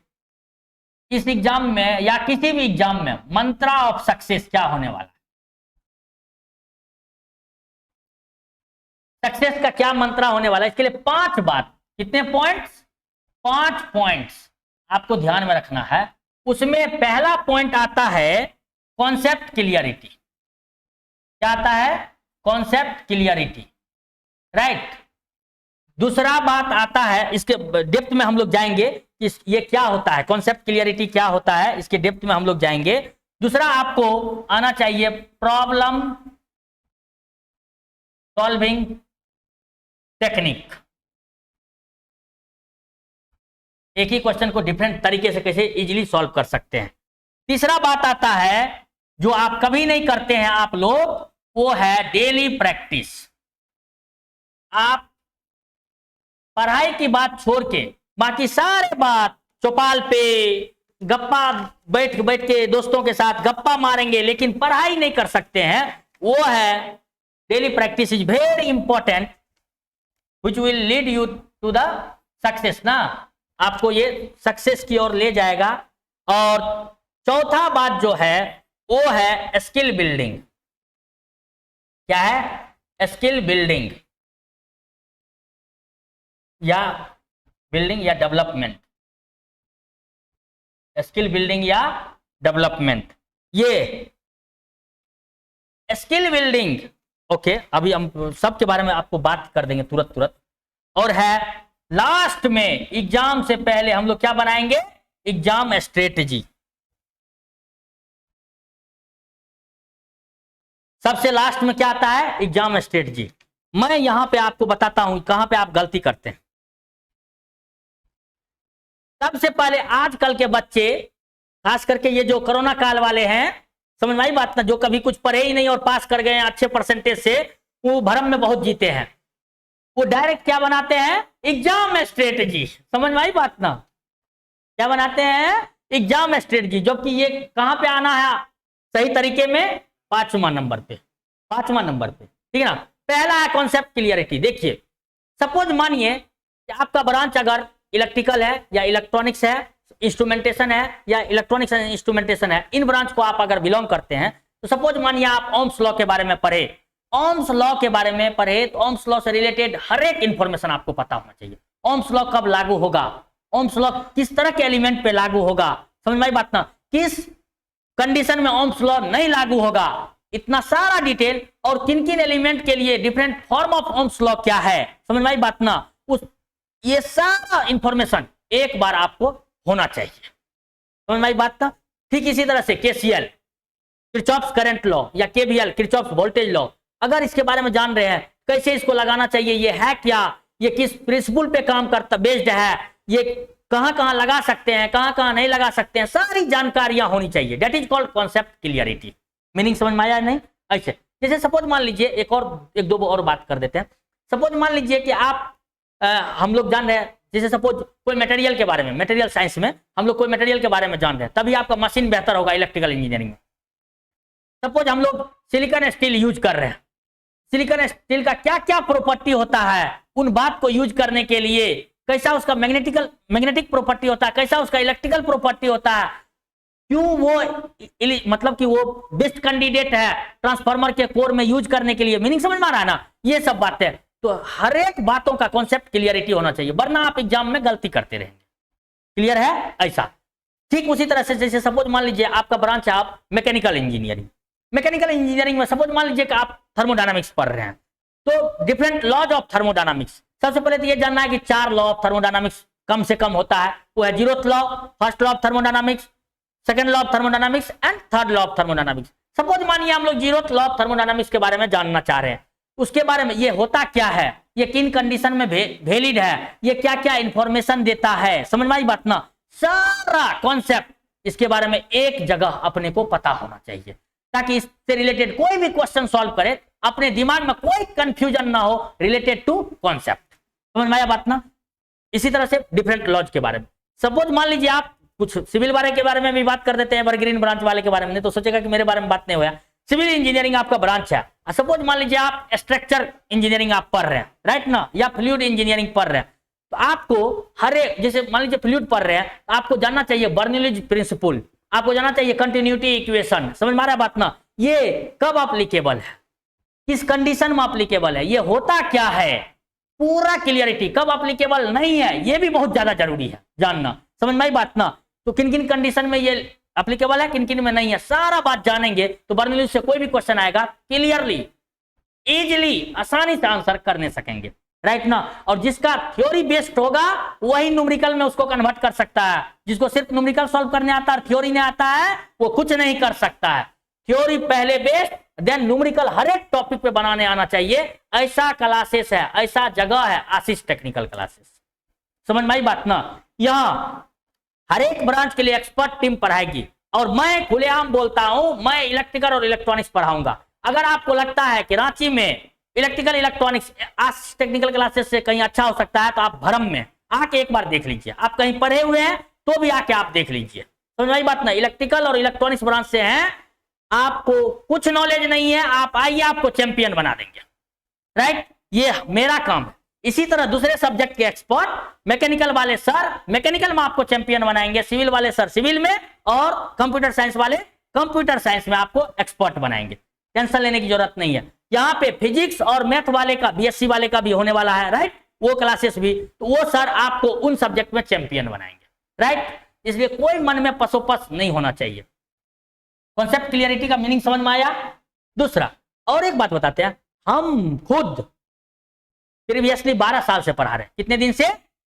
इस एग्जाम में या किसी भी एग्जाम में मंत्रा ऑफ सक्सेस क्या होने वाला है? सक्सेस का क्या मंत्रा होने वाला है? इसके लिए 5 बात, कितने पॉइंट्स? 5 पॉइंट्स आपको ध्यान में रखना है। उसमें पहला पॉइंट आता है कॉन्सेप्ट क्लियरिटी। क्या आता है? Concept clarity. राइट। दूसरा बात आता है, इसके डेप्थ में हम लोग जाएंगे कि ये क्या होता है, कॉन्सेप्ट क्लियरिटी क्या होता है, इसके डेप्थ में हम लोग जाएंगे। दूसरा आपको आना चाहिए प्रॉब्लम सॉल्विंग टेक्निक, एक ही क्वेश्चन को डिफरेंट तरीके से कैसे इजीली सॉल्व कर सकते हैं। तीसरा बात आता है जो आप कभी नहीं करते हैं आप लोग, वो है डेली प्रैक्टिस। आप पढ़ाई की बात छोड़ के बाकी सारे बात चौपाल पे गप्पा बैठ बैठ के दोस्तों के साथ गप्पा मारेंगे, लेकिन पढ़ाई नहीं कर सकते हैं। वो है daily practice is very important which will lead you to the success ना, आपको ये सक्सेस की ओर ले जाएगा। और चौथा बात जो है वो है स्किल बिल्डिंग। क्या है? स्किल बिल्डिंग या डेवलपमेंट, स्किल बिल्डिंग या डेवलपमेंट। ये स्किल बिल्डिंग ओके, अभी हम सबके बारे में आपको बात कर देंगे तुरंत। और है लास्ट में एग्जाम से पहले हम लोग क्या बनाएंगे? Exam strategy. सबसे लास्ट में क्या आता है? Exam strategy. मैं यहां पे आपको बताता हूं कहां पे आप गलती करते हैं। सबसे पहले आजकल के बच्चे, खास करके ये जो कोरोना काल वाले हैं, समझ में आई बात ना, जो कभी कुछ पढ़े ही नहीं और पास कर गए हैं अच्छे परसेंटेज से, वो भरम में बहुत जीते हैं। वो डायरेक्ट क्या बनाते हैं? Exam strategy. समझ में आई बात ना, क्या बनाते हैं? Exam strategy. जबकि ये कहां पे आना है सही तरीके में? 5वां नंबर पे, 5वां नंबर पे, ठीक है ना। पहला है कॉन्सेप्ट क्लियरिटी। देखिए सपोज मानिए कि आपका ब्रांच अगर इलेक्ट्रिकल है या इलेक्ट्रॉनिक्स है, इंस्ट्रूमेंटेशन है या इलेक्ट्रॉनिक्स एंड इंस्ट्रूमेंटेशन है, इन ब्रांच को आप अगर बिलोंग करते हैं, तो सपोज मानिए आप ओम्स लॉ के बारे में पढ़े, ओम्स लॉ के बारे में पढ़े, तो ओम्स लॉ से रिलेटेड हर एक इंफॉर्मेशन आपको पता होना चाहिए। ओम्स लॉ कब लागू होगा, ओम्स लॉ किस तरह के एलिमेंट पे लागू होगा, समझ में आई बात ना, किस कंडीशन में ओम्स लॉ नहीं लागू होगा, इतना सारा डिटेल, और किन किन एलिमेंट के लिए different form of Ohm's law क्या है, समझ में आई बात ना। ये सारा इंफॉर्मेशन एक बार आपको होना चाहिए, समझ में आई बात ना। ठीक इसी तरह से केसीएल, किरचॉफ्स करंट लॉ, या केवीएल, किरचॉफ्स वोल्टेज लॉ, अगर इसके बारे में जान रहे हैं, कैसे इसको लगाना चाहिए, ये है क्या, ये किस प्रिंसिपल पे काम करता बेस्ड है, ये कहां कहां लगा सकते हैं, कहां कहां नहीं लगा सकते हैं, सारी जानकारियां होनी चाहिए। That is called concept clarity. Meaning समझ में आया नहीं? ऐसे जैसे सपोज मान लीजिए एक दो और बात कर देते हैं। सपोज मान लीजिए कि आप हम लोग जान रहे हैं, जैसे सपोज कोई मटेरियल के बारे में, मटेरियल साइंस में हम लोग कोई मटेरियल के बारे में जान रहे हैं, तभी आपका मशीन बेहतर होगा इलेक्ट्रिकल इंजीनियरिंग में। सपोज हम लोग सिलिकॉन स्टील यूज कर रहे हैं, सिलिकॉन स्टील का क्या क्या प्रॉपर्टी होता है, उन बात को यूज करने के लिए कैसा उसका मैग्नेटिक प्रॉपर्टी होता है, कैसा उसका इलेक्ट्रिकल प्रॉपर्टी होता है, क्यों वो मतलब कि वो बेस्ट कैंडिडेट है ट्रांसफार्मर के कोर में यूज करने के लिए। मीनिंग समझ में आ रहा है ना, ये सब बातें। तो हर एक बातों का कॉन्सेप्ट क्लियरिटी होना चाहिए, वरना आप एग्जाम में गलती करते रहेंगे। क्लियर है? ऐसा ठीक उसी तरह से जैसे सपोज मान लीजिए आपका ब्रांच है आप मैकेनिकल इंजीनियरिंग, मैकेनिकल इंजीनियरिंग में सपोज मान लीजिए कि आप थर्मोडायनामिक्स पढ़ रहे हैं, तो डिफरेंट लॉज ऑफ थर्मोडायनामिक्स, सबसे पहले तो ये जानना है कि 4 लॉ ऑफ थर्मोडायनामिक्स कम से कम होता है। वो है 0th law, first law of thermodynamics, second law of thermodynamics and third law of thermodynamics. Suppose मानिए हम लोग 0th लॉ ऑफ थर्मोडायनामिक्स के बारे में जानना चाह रहे हैं, उसके बारे में ये होता क्या है, ये किन कंडीशन में वैलिड है, ये क्या क्या इंफॉर्मेशन देता है, समझ में आई बात ना। सारा कॉन्सेप्ट इसके बारे में एक जगह अपने को पता होना चाहिए, ताकि इससे रिलेटेड कोई भी क्वेश्चन सॉल्व करे अपने दिमाग में कोई कंफ्यूजन ना हो रिलेटेड टू कॉन्सेप्ट, समझ में आया बात ना। इसी तरह से डिफरेंट लॉज के बारे में, सपोज मान लीजिए आप कुछ सिविल वाले के बारे में भी बात कर देते हैं, एवरग्रीन ब्रांच वाले के बारे में, नहीं तो सोचेगा कि मेरे बारे में बात नहीं हुआ। सिविल इंजीनियरिंग आपका ब्रांच है, सपोज मान लीजिए आप स्ट्रक्चर इंजीनियरिंग आप पढ़ रहे हैं, राइट ना, या फ्लूइड इंजीनियरिंग पढ़ रहे हैं, तो आपको हर एक, जैसे मान लीजिए फ्लूइड पढ़ रहे हैं, तो आपको जानना चाहिए बर्नौलीज प्रिंसिपल, आपको जानना चाहिए कंटिन्यूटी इक्वेशन, समझ में आ रहा है बात ना। ये कब एप्लीकेबल है, किस कंडीशन में एप्लीकेबल है, ये होता क्या है, पूरा क्लियरिटी। कब एप्लीकेबल नहीं है ये भी बहुत ज्यादा जरूरी है जानना, समझ में आई बात ना। तो किन किन कंडीशन में ये एप्लीकेबल है, किन किन में नहीं है, सारा बात जानेंगे तो बर्नौलीज से कोई भी क्वेश्चन आएगा क्लियरली इजीली आसानी से आंसर कर नहीं सकेंगे, राइट ना। और जिसका थ्योरी बेस्ड होगा वही न्यूमेरिकल में उसको कन्वर्ट कर सकता है। जिसको सिर्फ न्यूमेरिकल सॉल्व करने आता है और थ्योरी नहीं आता है वो कुछ नहीं कर सकता है। थ्योरी पहले बेस्ड देन न्यूमेरिकल हर एक टॉपिक पे बनाने आना चाहिए। ऐसा क्लासेस है, ऐसा जगह है आशीष टेक्निकल क्लासेस। समझ में आई बात ना। यहां हर एक ब्रांच के लिए एक्सपर्ट टीम पढ़ाएगी और मैं खुलेआम बोलता हूं, मैं इलेक्ट्रिकल और इलेक्ट्रॉनिक्स पढ़ाऊंगा। अगर आपको लगता है कि रांची में इलेक्ट्रिकल इलेक्ट्रॉनिक्स आशीष टेक्निकल क्लासेस से कहीं अच्छा हो सकता है तो आप भरम में आके एक बार देख लीजिए। आप कहीं पढ़े हुए हैं तो भी आके आप देख लीजिए। समझ में आई बात ना। इलेक्ट्रिकल और इलेक्ट्रॉनिक्स ब्रांच से हैं, आपको कुछ नॉलेज नहीं है, आप आइए आपको चैंपियन बना देंगे, राइट। ये मेरा काम है। इसी तरह दूसरे सब्जेक्ट के एक्सपर्ट, मैकेनिकल वाले सर मैकेनिकल में आपको चैंपियन बनाएंगे, सिविल वाले सर सिविल में, और कंप्यूटर साइंस वाले कंप्यूटर साइंस में आपको एक्सपर्ट बनाएंगे। टेंशन लेने की जरूरत नहीं है। यहाँ पे फिजिक्स और मैथ वाले का, बीएससी वाले का भी होने वाला है, राइट, वो क्लासेस भी, तो वो सर आपको उन सब्जेक्ट में चैंपियन बनाएंगे, राइट। इसलिए कोई मन में पसोपस नहीं होना चाहिए। कॉन्सेप्ट क्लियरिटी का मीनिंग समझ में आया। दूसरा और एक बात बताते हैं, हम खुद प्रीवियसली 12 साल से पढ़ा रहे हैं। कितने दिन से?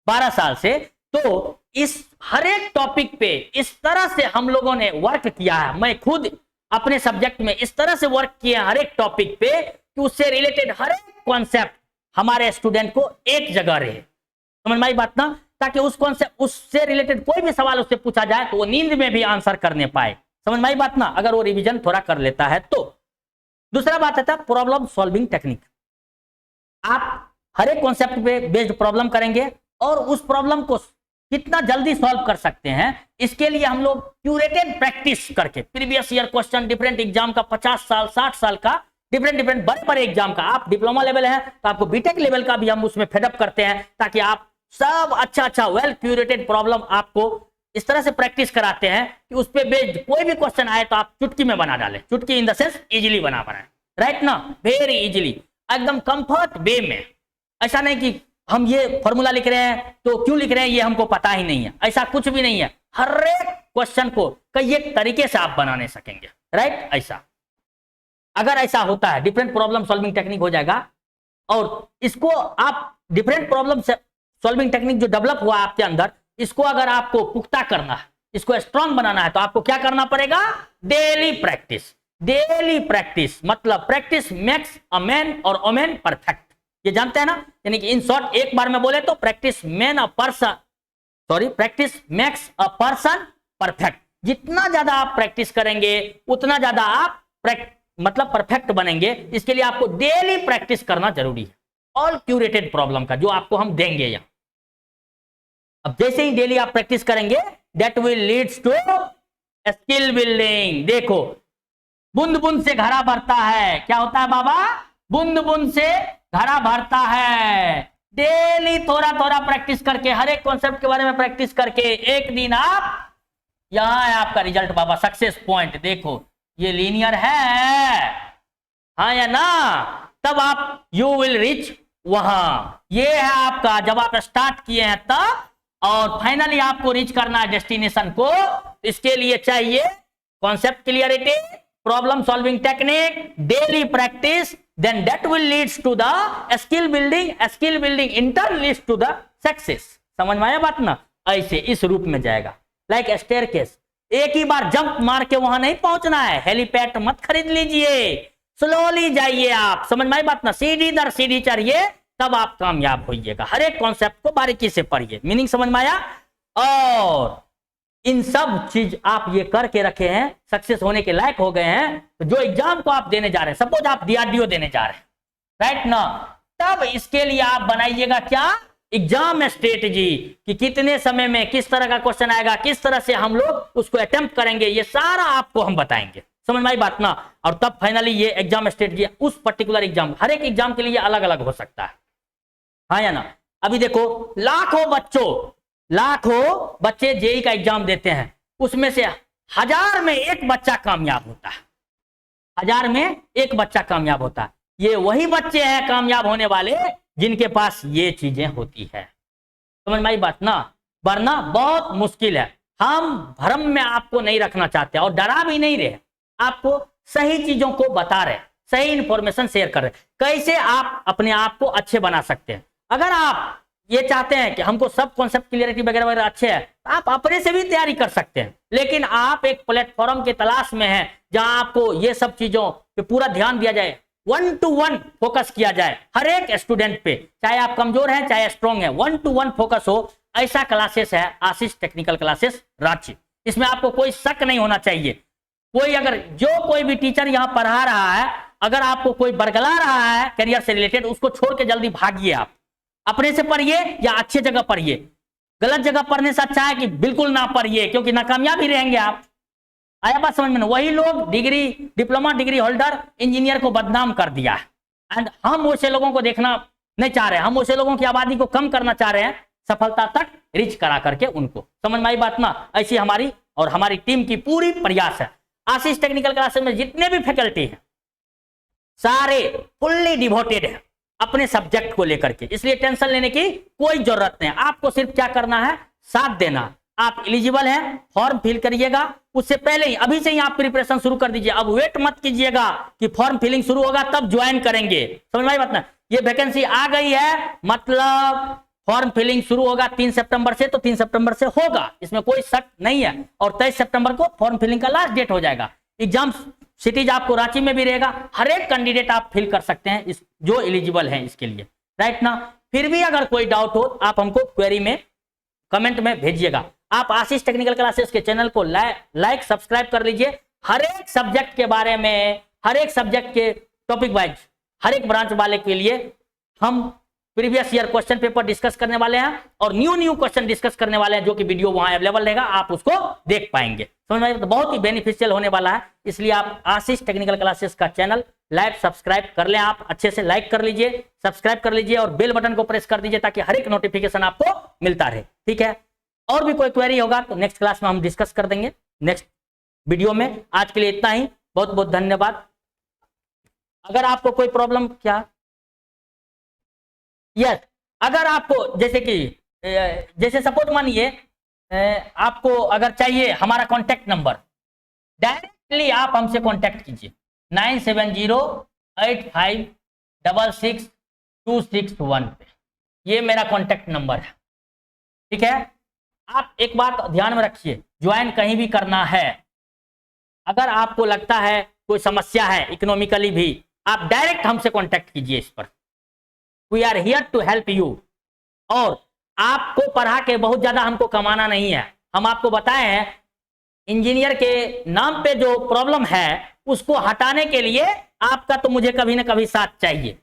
12 साल से। तो इस हर एक टॉपिक पे इस तरह से हम लोगों ने वर्क किया है, मैं खुद अपने सब्जेक्ट में इस तरह से वर्क किया हर एक टॉपिक पे कि उससे रिलेटेड हर एक कॉन्सेप्ट हमारे स्टूडेंट को एक जगह रहे। समझ में आई बात ना, ताकि उस कॉन्सेप्ट, उससे रिलेटेड कोई भी सवाल उससे पूछा जाए तो वो नींद में भी आंसर करने पाए। समझ में आई बात ना, अगर वो रिवीजन थोड़ा कर लेता है तो। दूसरा बात आता है प्रॉब्लम सॉल्विंग टेक्निक। आप हर एक कॉन्सेप्ट पे बेस्ड प्रॉब्लम करेंगे और उस प्रॉब्लम को कितना जल्दी सॉल्व कर सकते हैं, इसके लिए हम लोग क्यूरेटेड प्रैक्टिस करके previous year question, different exam का 50 साल 60 साल का डिफरेंट बड़े बड़े एग्जाम का, आप डिप्लोमा लेवल है तो आपको बीटेक लेवल का भी हम उसमें फेडअप करते हैं, ताकि आप सब अच्छा वेल क्यूरेटेड प्रॉब्लम आपको इस तरह से प्रैक्टिस कराते हैं कि उस पर बेस्ड कोई भी क्वेश्चन आए तो आप चुटकी में बना डालें। चुटकी इन द सेंस इजीली बनाए, राइट ना, वेरी इजीली, एकदम कंफर्ट वे में। ऐसा नहीं कि हम ये फॉर्मूला लिख रहे हैं तो क्यों लिख रहे हैं ये हमको पता ही नहीं है, ऐसा कुछ भी नहीं है। हर एक क्वेश्चन को कई एक तरीके से आप बनाने सकेंगे, राइट। ऐसा अगर ऐसा होता है डिफरेंट प्रॉब्लम सॉल्विंग टेक्निक हो जाएगा। और इसको आप डिफरेंट प्रॉब्लम सॉल्विंग टेक्निक जो डेवलप हुआ आपके अंदर, इसको अगर आपको पुख्ता करना है, इसको स्ट्रांग बनाना है, तो आपको क्या करना पड़ेगा? Daily practice. डेली प्रैक्टिस मतलब प्रैक्टिस मेक्स अ मैन और अ मैन परफेक्ट, ये जानते हैं ना। यानी कि इन शॉर्ट एक बार में बोले तो practice makes a person perfect. जितना ज्यादा आप प्रैक्टिस करेंगे उतना ज्यादा आप मतलब परफेक्ट बनेंगे। इसके लिए आपको डेली प्रैक्टिस करना जरूरी है, ऑल क्यूरेटेड प्रॉब्लम का जो आपको हम देंगे यहाँ। अब जैसे ही डेली आप प्रैक्टिस करेंगे that will leads to skill building. देखो, बूंद बूंद से घड़ा भरता है, क्या होता है बाबा? बूंद बूंद से घड़ा भरता है। डेली थोड़ा थोड़ा प्रैक्टिस करके, हर एक कॉन्सेप्ट के बारे में प्रैक्टिस करके, एक दिन आप, यहां है आपका रिजल्ट बाबा, सक्सेस पॉइंट। देखो ये लीनियर है, हाँ या ना, तब आप यू विल रीच वहां। ये है आपका, जब आप स्टार्ट किए हैं तब, और फाइनली आपको रीच करना है डेस्टिनेशन को। इसके लिए चाहिए concept clarity, problem solving technique, daily practice, then that will leads to the skill building in turn leads to the success। समझ में आया बात ना? ऐसे इस रूप में जाएगा, लाइक स्टेयरकेस। एक ही बार जंप मार के वहां नहीं पहुंचना है, हेलीपैड मत खरीद लीजिए, स्लोली जाइए आप। समझ में आई बात ना? सीढ़ी दर सीढ़ी चढ़िए, तब आप कामयाब होइएगा। हर एक कॉन्सेप्ट को बारीकी से पढ़िए। मीनिंग समझ में आया? और इन सब चीज आप ये करके रखे हैं, सक्सेस होने के लायक हो गए हैं, तो जो एग्जाम को आप देने जा रहे हैं, सपोज आप डीआरडीओ देने जा रहे हैं, राइट ना, तब इसके लिए आप बनाइएगा क्या? एग्जाम स्ट्रेटजी, कि कितने समय में किस तरह का क्वेश्चन आएगा, किस तरह से हम लोग उसको अटेम्प्ट करेंगे, ये सारा आपको हम बताएंगे। समझ में आई बात ना? और तब फाइनली ये एग्जाम स्ट्रेटजी उस पर्टिकुलर एग्जाम, हर एक एग्जाम के लिए अलग अलग हो सकता है, हाँ या ना। अभी देखो, लाखों बच्चे जेईई का एग्जाम देते हैं, उसमें से 1000 में एक बच्चा कामयाब होता है, 1000 में एक बच्चा कामयाब होता है। ये वही बच्चे हैं कामयाब होने वाले जिनके पास ये चीजें होती है। समझ में आई बात ना? वरना बहुत मुश्किल है। हम भ्रम में आपको नहीं रखना चाहते और डरा भी नहीं रहे, आपको सही चीजों को बता रहे। सही इंफॉर्मेशन शेयर कर रहे हैं। कैसे आप अपने आप को अच्छे बना सकते हैं। अगर आप ये चाहते हैं कि हमको सब कॉन्सेप्ट क्लियरिटी वगैरह वगैरह अच्छे है, तो आप अपने से भी तैयारी कर सकते हैं, लेकिन आप एक प्लेटफॉर्म के तलाश में हैं जहां आपको ये सब चीजों पे पूरा ध्यान दिया जाए, 1 to 1 फोकस किया जाए हर एक स्टूडेंट पे, चाहे आप कमजोर हैं चाहे स्ट्रॉन्ग है, 1 to 1 फोकस हो, ऐसा क्लासेस है आशीष टेक्निकल क्लासेस रांची। इसमें आपको कोई शक नहीं होना चाहिए। कोई भी टीचर यहाँ पढ़ा रहा है, अगर आपको कोई बरगला रहा है करियर से रिलेटेड, उसको छोड़ के जल्दी भागिए। आप अपने से पढ़िए या अच्छी जगह पढ़िए। गलत जगह पढ़ने से अच्छा है कि बिल्कुल ना पढ़िए, क्योंकि नाकामयाब ही रहेंगे आप। आया बात समझ में ना? वही लोग डिप्लोमा डिग्री होल्डर इंजीनियर को बदनाम कर दिया है, एंड हम वैसे लोगों को देखना नहीं चाह रहे हैं। हम वैसे लोगों की आबादी को कम करना चाह रहे हैं, सफलता तक रीच करा करके उनको। समझ में आई बात ना? ऐसी हमारी और हमारी टीम की पूरी प्रयास है। आशीष टेक्निकल क्लासेस में जितने भी फैकल्टी हैं सारे फुल्ली डिवोटेड है अपने सब्जेक्ट को लेकर के, इसलिए टेंशन लेने की कोई जरूरत नहीं। आपको सिर्फ क्या करना है, साथ देना। आप एलिजिबल हैं, फॉर्म फिल करिएगा, उससे पहले ही अभी से ही आप प्रिपरेशन शुरू कर दीजिए। अब वेट मत कीजिएगा कि फॉर्म फिलिंग शुरू होगा तब ज्वाइन करेंगे। समझ में आई बात ना? ये वैकेंसी आ गई है, मतलब फॉर्म फिलिंग शुरू होगा 3 सितंबर से, तो 3 सितंबर से होगा, इसमें कोई शक नहीं है। और 23 सितंबर को फॉर्म फिलिंग का लास्ट डेट हो जाएगा। एग्जाम सिटीज आपको रांची में भी रहेगा। हर एक कैंडिडेट आप फिल कर सकते हैं इस जो एलिजिबल हैं इसके लिए, राइट ना? फिर भी अगर कोई डाउट हो आप हमको क्वेरी में कमेंट में भेजिएगा। आप आशीष टेक्निकल क्लासेस के चैनल को लाइक सब्सक्राइब कर लीजिए। हर एक सब्जेक्ट के बारे में, हर एक सब्जेक्ट के टॉपिक वाइज, हर एक ब्रांच वाले के लिए हम previous year question paper discuss करने वाले हैं और न्यू क्वेश्चन डिस्कस करने वाले हैं, जो कि वीडियो वहां अवेलेबल रहेगा, आप उसको देख पाएंगे। समझ में? तो बहुत ही बेनिफिशियल होने वाला है, इसलिए आप आशीष टेक्निकल क्लासेस का चैनल लाइक सब्सक्राइब कर लें। आप अच्छे से लाइक कर लीजिए, सब्सक्राइब कर लीजिए और बेल बटन को प्रेस कर दीजिए ताकि हर एक नोटिफिकेशन आपको मिलता रहे, ठीक है? और भी कोई क्वेरी होगा तो नेक्स्ट क्लास में हम डिस्कस कर देंगे, नेक्स्ट वीडियो में। आज के लिए इतना ही, बहुत बहुत धन्यवाद। अगर आपको कोई प्रॉब्लम, क्या यस, अगर आपको जैसे सपोज मानिए आपको अगर चाहिए हमारा कांटेक्ट नंबर, डायरेक्टली आप हमसे कांटेक्ट कीजिए 9708566261 पे। ये मेरा कांटेक्ट नंबर है, ठीक है? आप एक बात ध्यान में रखिए, ज्वाइन कहीं भी करना है, अगर आपको लगता है कोई समस्या है इकोनॉमिकली भी, आप डायरेक्ट हमसे कांटेक्ट कीजिए इस पर। We are here to help you. और आपको पढ़ा के बहुत ज्यादा हमको कमाना नहीं है। हम आपको बताए हैं इंजीनियर के नाम पे जो प्रॉब्लम है उसको हटाने के लिए आपका तो मुझे कभी ना कभी साथ चाहिए,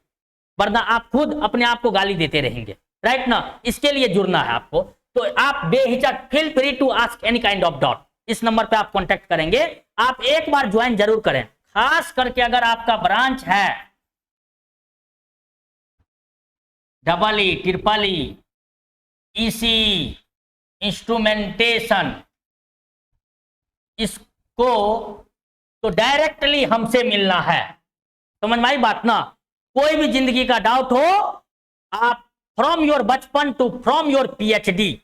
वरना आप खुद अपने आप को गाली देते रहेंगे, राइट ना? इसके लिए जुड़ना है आपको। तो आप बेहिचक feel free to ask any kind of doubt, इस नंबर पे आप कांटेक्ट करेंगे। आप एक बार ज्वाइन जरूर करें, खास करके अगर आपका ब्रांच है EE, EEE, EC, इंस्ट्रूमेंटेशन, इसको तो डायरेक्टली हमसे मिलना है। समझ में आई बात ना? कोई भी जिंदगी का डाउट हो, आप फ्रॉम योर बचपन to from your PhD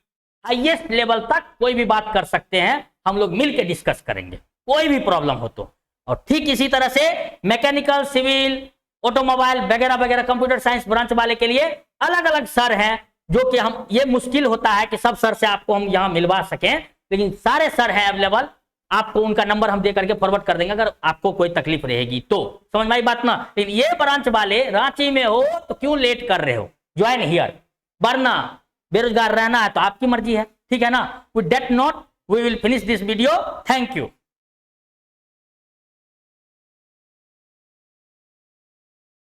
highest level तक कोई भी बात कर सकते हैं, हम लोग मिलकर डिस्कस करेंगे, कोई भी प्रॉब्लम हो तो। और ठीक इसी तरह से मैकेनिकल, सिविल, ऑटोमोबाइल वगैरह वगैरह, कंप्यूटर साइंस ब्रांच वाले के लिए अलग अलग सर हैं, जो कि हम, ये मुश्किल होता है कि सब सर से आपको हम यहां मिलवा सकें, लेकिन सारे सर हैं अवेलेबल। आपको उनका नंबर हम दे करके फॉरवर्ड कर देंगे अगर आपको कोई तकलीफ रहेगी तो। समझ में आई बात ना? लेकिन ये ब्रांच वाले रांची में हो तो क्यों लेट कर रहे हो, ज्वाइन हियर। वरना बेरोजगार रहना है तो आपकी मर्जी है, ठीक है ना? With that note we will finish this video. Thank you.